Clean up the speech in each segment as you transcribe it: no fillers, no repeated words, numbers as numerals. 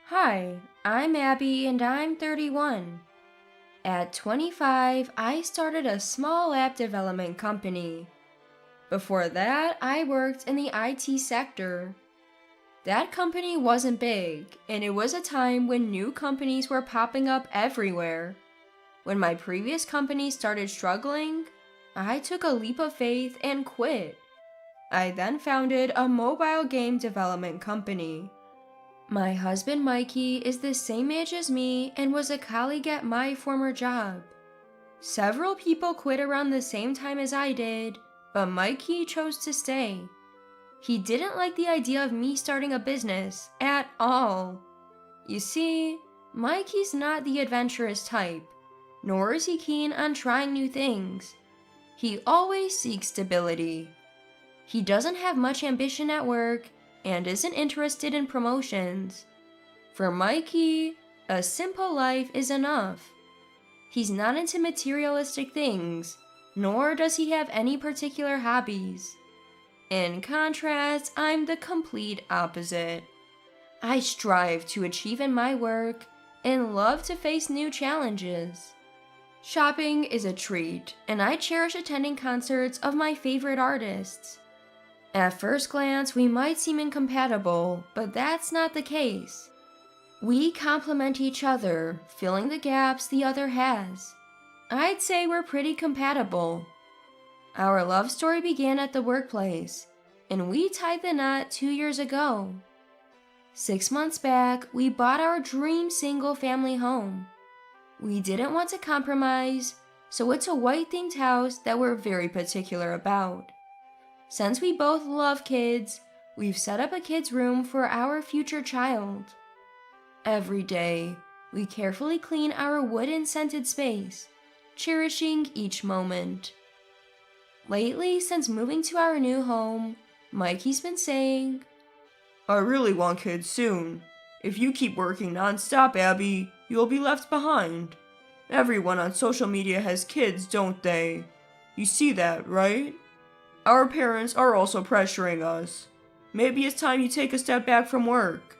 Hi, I'm Abby and I'm 31. At 25, I started a small app development company. Before that, I worked in the IT sector. That company wasn't big, and it was a time when new companies were popping up everywhere. When my previous company started struggling, I took a leap of faith and quit. I then founded a mobile game development company. My husband Mikey is the same age as me and was a colleague at my former job. Several people quit around the same time as I did, but Mikey chose to stay. He didn't like the idea of me starting a business at all. You see, Mikey's not the adventurous type, nor is he keen on trying new things. He always seeks stability. He doesn't have much ambition at work and isn't interested in promotions. For Mikey, a simple life is enough. He's not into materialistic things, nor does he have any particular hobbies. In contrast, I'm the complete opposite. I strive to achieve in my work and love to face new challenges. Shopping is a treat, and I cherish attending concerts of my favorite artists. At first glance, we might seem incompatible, but that's not the case. We complement each other, filling the gaps the other has. I'd say we're pretty compatible. Our love story began at the workplace, and we tied the knot 2 years ago. 6 months back, we bought our dream single-family home. We didn't want to compromise, so it's a white-themed house that we're very particular about. Since we both love kids, we've set up a kids' room for our future child. Every day, we carefully clean our wooden-scented space, cherishing each moment. Lately, since moving to our new home, Mikey's been saying, I really want kids soon. If you keep working non-stop, Abby, you'll be left behind. Everyone on social media has kids, don't they? You see that, right? Our parents are also pressuring us. Maybe it's time you take a step back from work.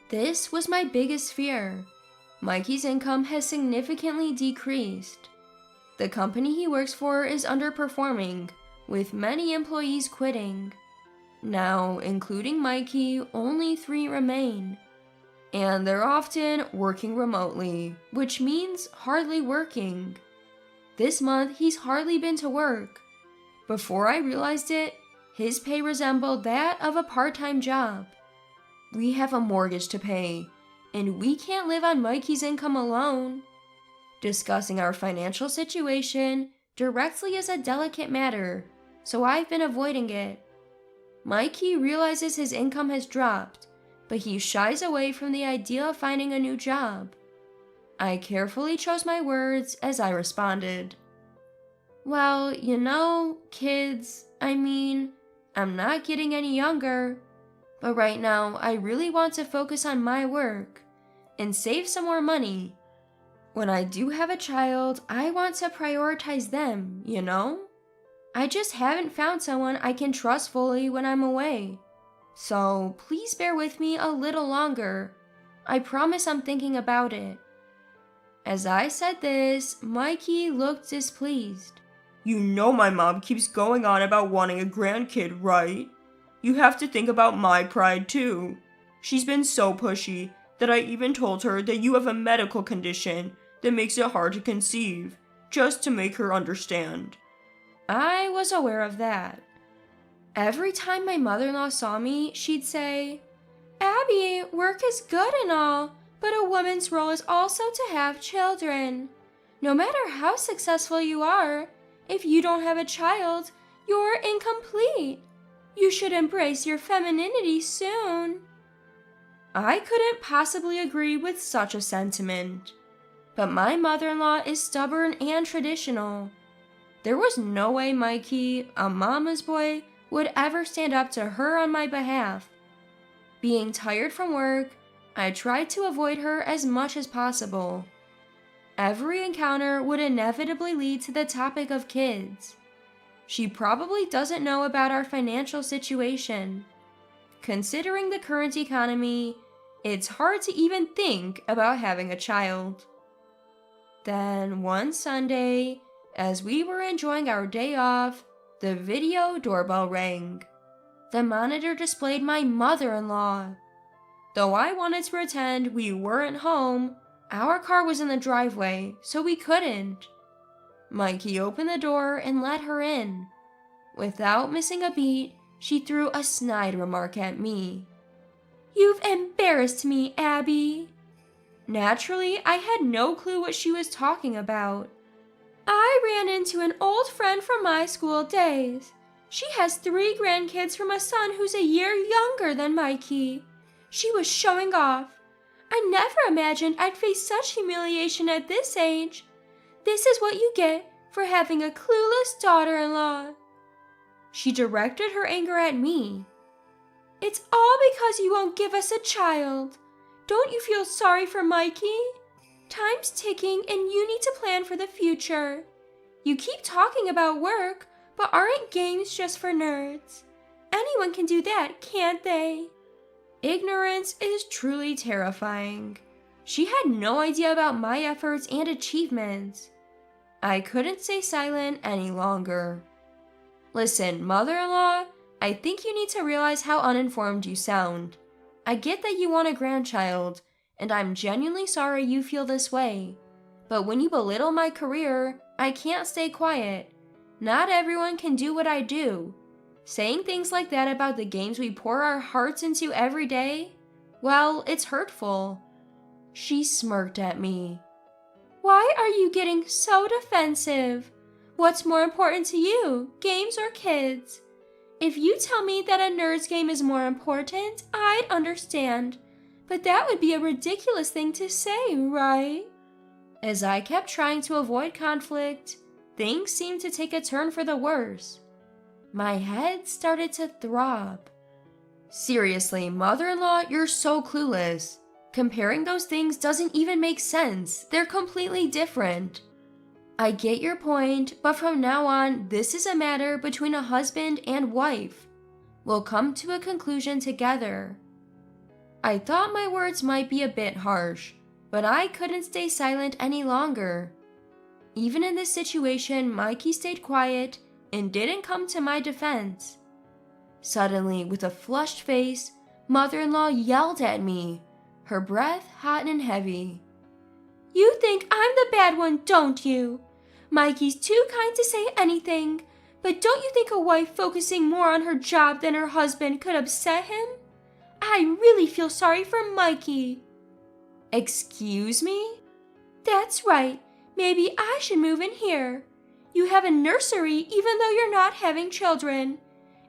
This was my biggest fear. Mikey's income has significantly decreased. The company he works for is underperforming, with many employees quitting. Now, including Mikey, only 3 remain. And they're often working remotely, which means hardly working. This month, he's hardly been to work. Before I realized it, his pay resembled that of a part-time job. We have a mortgage to pay, and we can't live on Mikey's income alone. Discussing our financial situation directly is a delicate matter, so I've been avoiding it. Mikey realizes his income has dropped, but he shies away from the idea of finding a new job. I carefully chose my words as I responded. Well, kids, I'm not getting any younger, but right now I really want to focus on my work and save some more money. When I do have a child, I want to prioritize them, I just haven't found someone I can trust fully when I'm away. So please bear with me a little longer. I promise I'm thinking about it. As I said this, Mikey looked displeased. You know my mom keeps going on about wanting a grandkid, right? You have to think about my pride too. She's been so pushy that I even told her that you have a medical condition that makes it hard to conceive, just to make her understand. I was aware of that. Every time my mother-in-law saw me, she'd say, Abby, work is good and all, but a woman's role is also to have children. No matter how successful you are, if you don't have a child, you're incomplete. You should embrace your femininity soon. I couldn't possibly agree with such a sentiment. But my mother-in-law is stubborn and traditional. There was no way Mikey, a mama's boy, would ever stand up to her on my behalf. Being tired from work, I tried to avoid her as much as possible. Every encounter would inevitably lead to the topic of kids. She probably doesn't know about our financial situation. Considering the current economy, It's hard to even think about having a child. Then one Sunday, as we were enjoying our day off, the video doorbell rang. The monitor displayed my mother-in-law. Though I wanted to pretend we weren't home, our car was in the driveway, so we couldn't. Mikey opened the door and let her in. Without missing a beat, she threw a snide remark at me. "You've embarrassed me, Abby." Naturally, I had no clue what she was talking about. "I ran into an old friend from my school days. She has 3 grandkids from a son who's a year younger than Mikey. She was showing off. I never imagined I'd face such humiliation at this age. This is what you get for having a clueless daughter-in-law." She directed her anger at me. "It's all because you won't give us a child. Don't you feel sorry for Mikey? Time's ticking and you need to plan for the future. You keep talking about work, but aren't games just for nerds? Anyone can do that, can't they?" Ignorance is truly terrifying. She had no idea about my efforts and achievements. I couldn't stay silent any longer. "Listen, mother-in-law, I think you need to realize how uninformed you sound. I get that you want a grandchild, and I'm genuinely sorry you feel this way. But when you belittle my career, I can't stay quiet. Not everyone can do what I do. Saying things like that about the games we pour our hearts into every day, well, it's hurtful." She smirked at me. "Why are you getting so defensive? What's more important to you, games or kids? If you tell me that a nerd's game is more important, I'd understand. But that would be a ridiculous thing to say, right?" As I kept trying to avoid conflict, things seemed to take a turn for the worse. My head started to throb. "Seriously, mother-in-law, you're so clueless. Comparing those things doesn't even make sense. They're completely different. I get your point, but from now on, this is a matter between a husband and wife. We'll come to a conclusion together." I thought my words might be a bit harsh, but I couldn't stay silent any longer. Even in this situation, Mikey stayed quiet and didn't come to my defense. Suddenly, with a flushed face, mother-in-law yelled at me, her breath hot and heavy. "You think I'm the bad one, don't you? Mikey's too kind to say anything, but don't you think a wife focusing more on her job than her husband could upset him? I really feel sorry for Mikey." "Excuse me?" "That's right. Maybe I should move in here. You have a nursery even though you're not having children.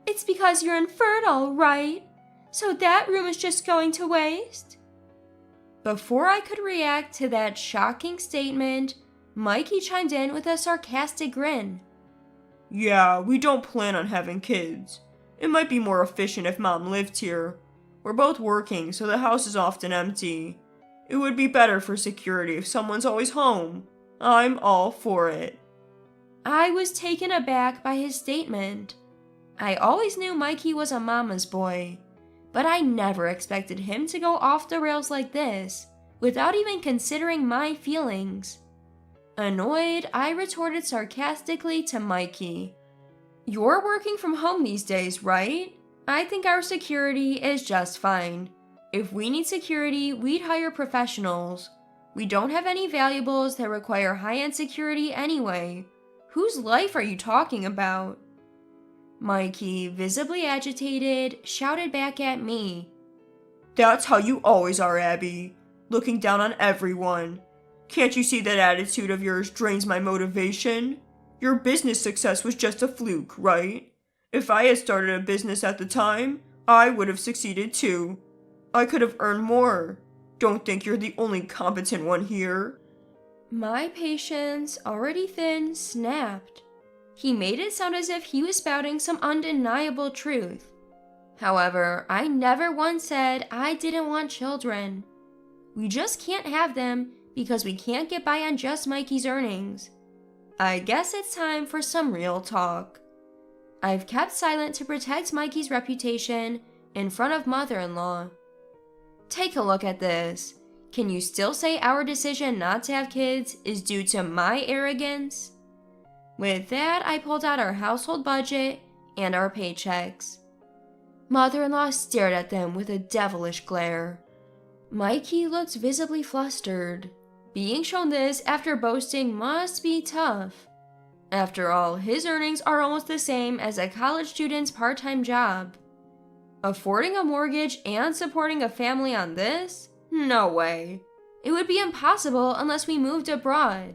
It's because you're infertile, right? So that room is just going to waste?" Before I could react to that shocking statement, Mikey chimed in with a sarcastic grin. "Yeah, we don't plan on having kids. It might be more efficient if Mom lived here. We're both working, so the house is often empty. It would be better for security if someone's always home. I'm all for it." I was taken aback by his statement. I always knew Mikey was a mama's boy, but I never expected him to go off the rails like this, without even considering my feelings. Annoyed, I retorted sarcastically to Mikey. "You're working from home these days, right? I think our security is just fine. If we need security, we'd hire professionals. We don't have any valuables that require high-end security anyway. Whose life are you talking about?" Mikey, visibly agitated, shouted back at me. "That's how you always are, Abby. Looking down on everyone. Can't you see that attitude of yours drains my motivation? Your business success was just a fluke, right? If I had started a business at the time, I would have succeeded too. I could have earned more. Don't think you're the only competent one here." My patience, already thin, snapped. He made it sound as if he was spouting some undeniable truth. However, I never once said I didn't want children. We just can't have them because we can't get by on just Mikey's earnings. I guess it's time for some real talk. I've kept silent to protect Mikey's reputation in front of mother-in-law. Take a look at this. Can you still say our decision not to have kids is due to my arrogance? With that, I pulled out our household budget and our paychecks. Mother-in-law stared at them with a devilish glare. Mikey looked visibly flustered. Being shown this after boasting must be tough. After all, his earnings are almost the same as a college student's part-time job. Affording a mortgage and supporting a family on this? No way. It would be impossible unless we moved abroad.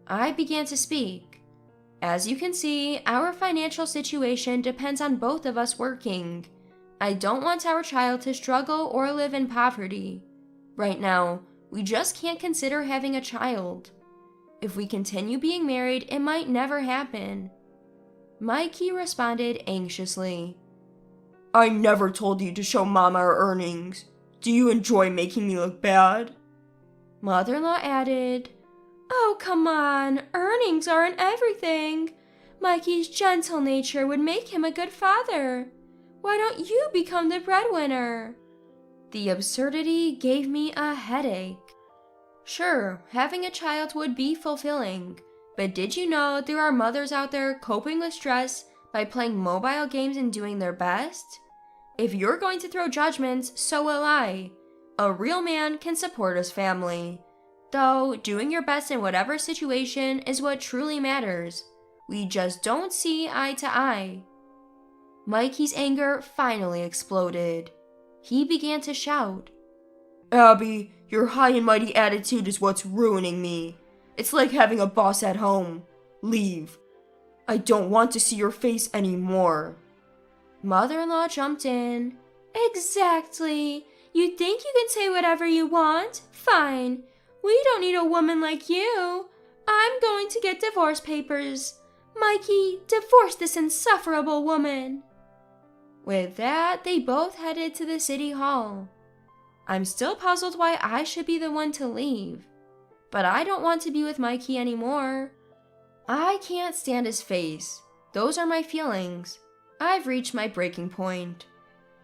I began to speak. As you can see, our financial situation depends on both of us working. I don't want our child to struggle or live in poverty. Right now, we just can't consider having a child. If we continue being married, it might never happen. Mikey responded anxiously. I never told you to show Mama our earnings. Do you enjoy making me look bad? Mother-in-law added, Oh, come on, earnings aren't everything. Mikey's gentle nature would make him a good father. Why don't you become the breadwinner? The absurdity gave me a headache. Sure, having a child would be fulfilling, but did you know there are mothers out there coping with stress by playing mobile games and doing their best? If you're going to throw judgments, so will I. A real man can support his family. Though, doing your best in whatever situation is what truly matters. We just don't see eye to eye. Mikey's anger finally exploded. He began to shout. Abby, your high and mighty attitude is what's ruining me. It's like having a boss at home. Leave. I don't want to see your face anymore. Mother-in-law jumped in. Exactly. You think you can say whatever you want? Fine. We don't need a woman like you. I'm going to get divorce papers. Mikey, divorce this insufferable woman. With that, they both headed to the city hall. I'm still puzzled why I should be the one to leave. But I don't want to be with Mikey anymore. I can't stand his face. Those are my feelings. I've reached my breaking point.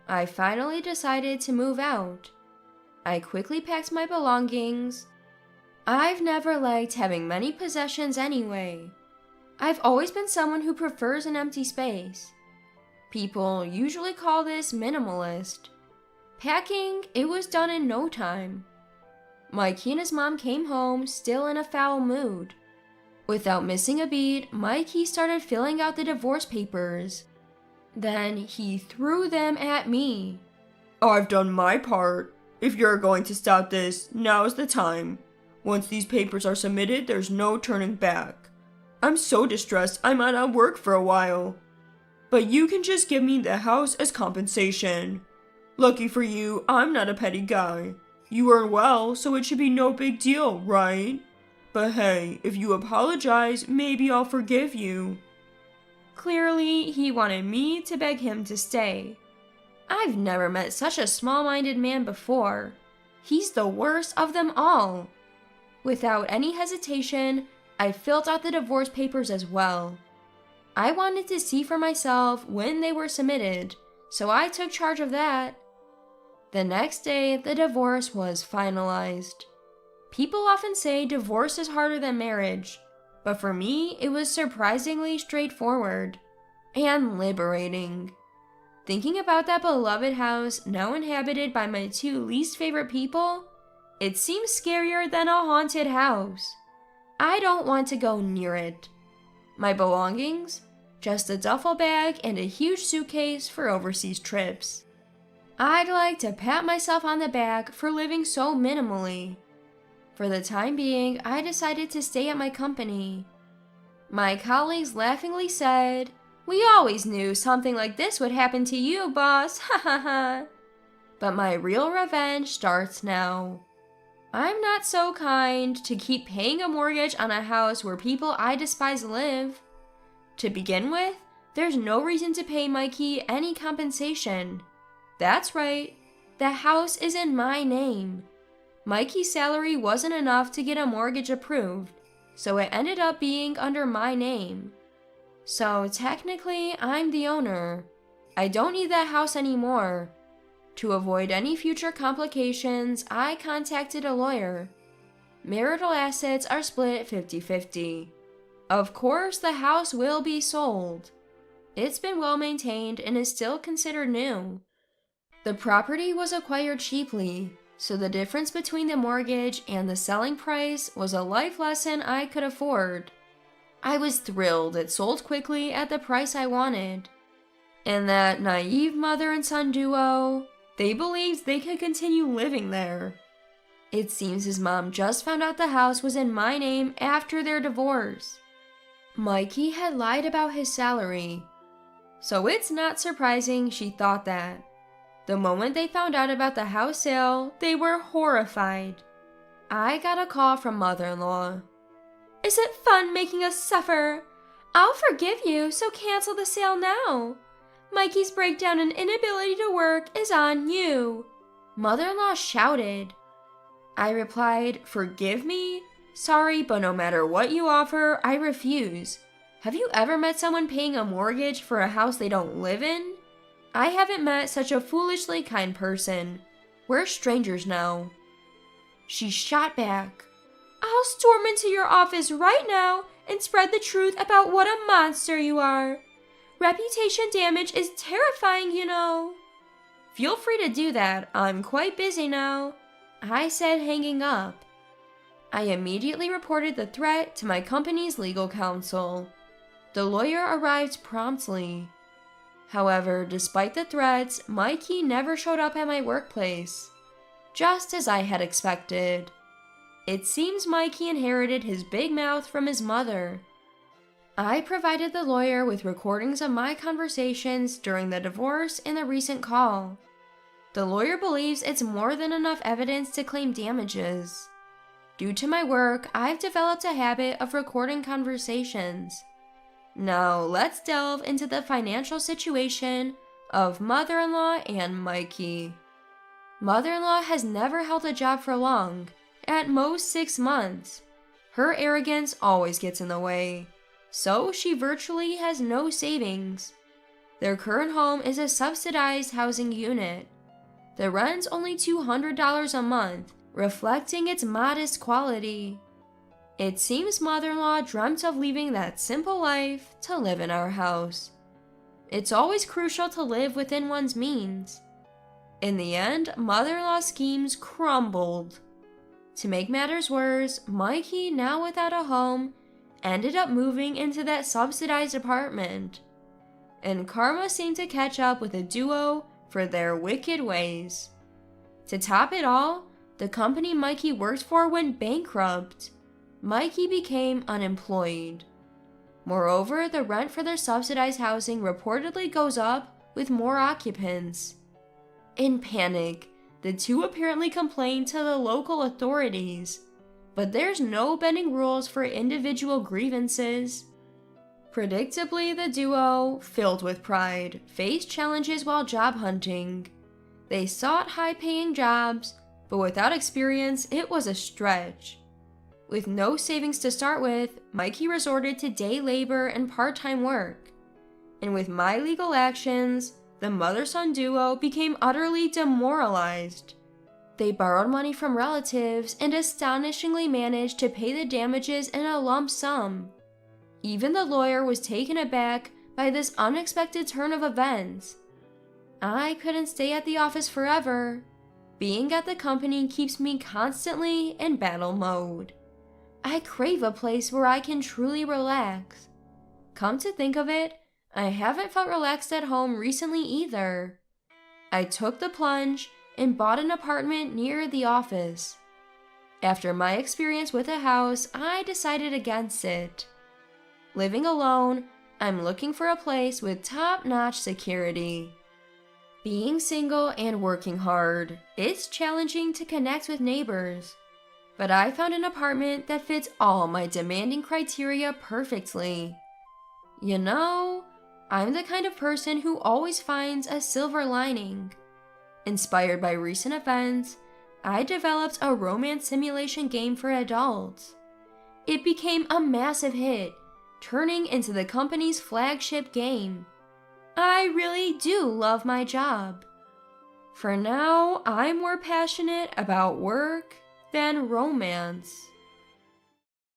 I finally decided to move out. I quickly packed my belongings. I've never liked having many possessions anyway. I've always been someone who prefers an empty space. People usually call this minimalist. Packing, it was done in no time. Mikey and his mom came home, still in a foul mood. Without missing a beat, Mikey started filling out the divorce papers. Then he threw them at me. I've done my part. If you're going to stop this, now's the time. Once these papers are submitted, there's no turning back. I'm so distressed I might not work for a while. But you can just give me the house as compensation. Lucky for you, I'm not a petty guy. You earn well, so it should be no big deal, right? But hey, if you apologize, maybe I'll forgive you. Clearly, he wanted me to beg him to stay. I've never met such a small-minded man before. He's the worst of them all. Without any hesitation, I filled out the divorce papers as well. I wanted to see for myself when they were submitted, so I took charge of that. The next day, the divorce was finalized. People often say divorce is harder than marriage, but for me, it was surprisingly straightforward and liberating. Thinking about that beloved house now inhabited by my two least favorite people, it seems scarier than a haunted house. I don't want to go near it. My belongings? Just a duffel bag and a huge suitcase for overseas trips. I'd like to pat myself on the back for living so minimally. For the time being, I decided to stay at my company. My colleagues laughingly said, "We always knew something like this would happen to you, boss, ha ha ha." But my real revenge starts now. I'm not so kind to keep paying a mortgage on a house where people I despise live. To begin with, there's no reason to pay Mikey any compensation. That's right, the house is in my name. Mikey's salary wasn't enough to get a mortgage approved, so it ended up being under my name. So technically, I'm the owner. I don't need that house anymore. To avoid any future complications, I contacted a lawyer. Marital assets are split 50-50. Of course, the house will be sold. It's been well maintained and is still considered new. The property was acquired cheaply, so the difference between the mortgage and the selling price was a life lesson I could afford. I was thrilled it sold quickly at the price I wanted. And that naive mother and son duo, they believed they could continue living there. It seems his mom just found out the house was in my name after their divorce. Mikey had lied about his salary, so it's not surprising she thought that. The moment they found out about the house sale, they were horrified. I got a call from mother-in-law. "Is it fun making us suffer? I'll forgive you, so cancel the sale now. Mikey's breakdown and inability to work is on you," mother-in-law shouted. I replied, "Forgive me? Sorry, but no matter what you offer, I refuse. Have you ever met someone paying a mortgage for a house they don't live in? I haven't met such a foolishly kind person. We're strangers now." She shot back, "I'll storm into your office right now and spread the truth about what a monster you are. Reputation damage is terrifying, you know." "Feel free to do that. I'm quite busy now," I said, hanging up. I immediately reported the threat to my company's legal counsel. The lawyer arrived promptly. However, despite the threats, Mikey never showed up at my workplace, just as I had expected. It seems Mikey inherited his big mouth from his mother. I provided the lawyer with recordings of my conversations during the divorce and the recent call. The lawyer believes it's more than enough evidence to claim damages. Due to my work, I've developed a habit of recording conversations. Now, let's delve into the financial situation of mother-in-law and Mikey. Mother-in-law has never held a job for long, at most 6 months. Her arrogance always gets in the way, so she virtually has no savings. Their current home is a subsidized housing unit. The rent's only $200 a month, reflecting its modest quality. It seems mother-in-law dreamt of leaving that simple life to live in our house. It's always crucial to live within one's means. In the end, mother-in-law's schemes crumbled. To make matters worse, Mikey, now without a home, ended up moving into that subsidized apartment. And karma seemed to catch up with the duo for their wicked ways. To top it all, the company Mikey worked for went bankrupt. Mikey became unemployed. Moreover, the rent for their subsidized housing reportedly goes up with more occupants. In panic, the two apparently complained to the local authorities, but there's no bending rules for individual grievances. Predictably, the duo, filled with pride, faced challenges while job hunting. They sought high-paying jobs, but without experience, it was a stretch. With no savings to start with, Mikey resorted to day labor and part-time work. And with my legal actions, the mother-son duo became utterly demoralized. They borrowed money from relatives and astonishingly managed to pay the damages in a lump sum. Even the lawyer was taken aback by this unexpected turn of events. I couldn't stay at the office forever. Being at the company keeps me constantly in battle mode. I crave a place where I can truly relax. Come to think of it, I haven't felt relaxed at home recently either. I took the plunge and bought an apartment near the office. After my experience with a house, I decided against it. Living alone, I'm looking for a place with top-notch security. Being single and working hard, it's challenging to connect with neighbors. But I found an apartment that fits all my demanding criteria perfectly. You know, I'm the kind of person who always finds a silver lining. Inspired by recent events, I developed a romance simulation game for adults. It became a massive hit, turning into the company's flagship game. I really do love my job. For now, I'm more passionate about work than romance.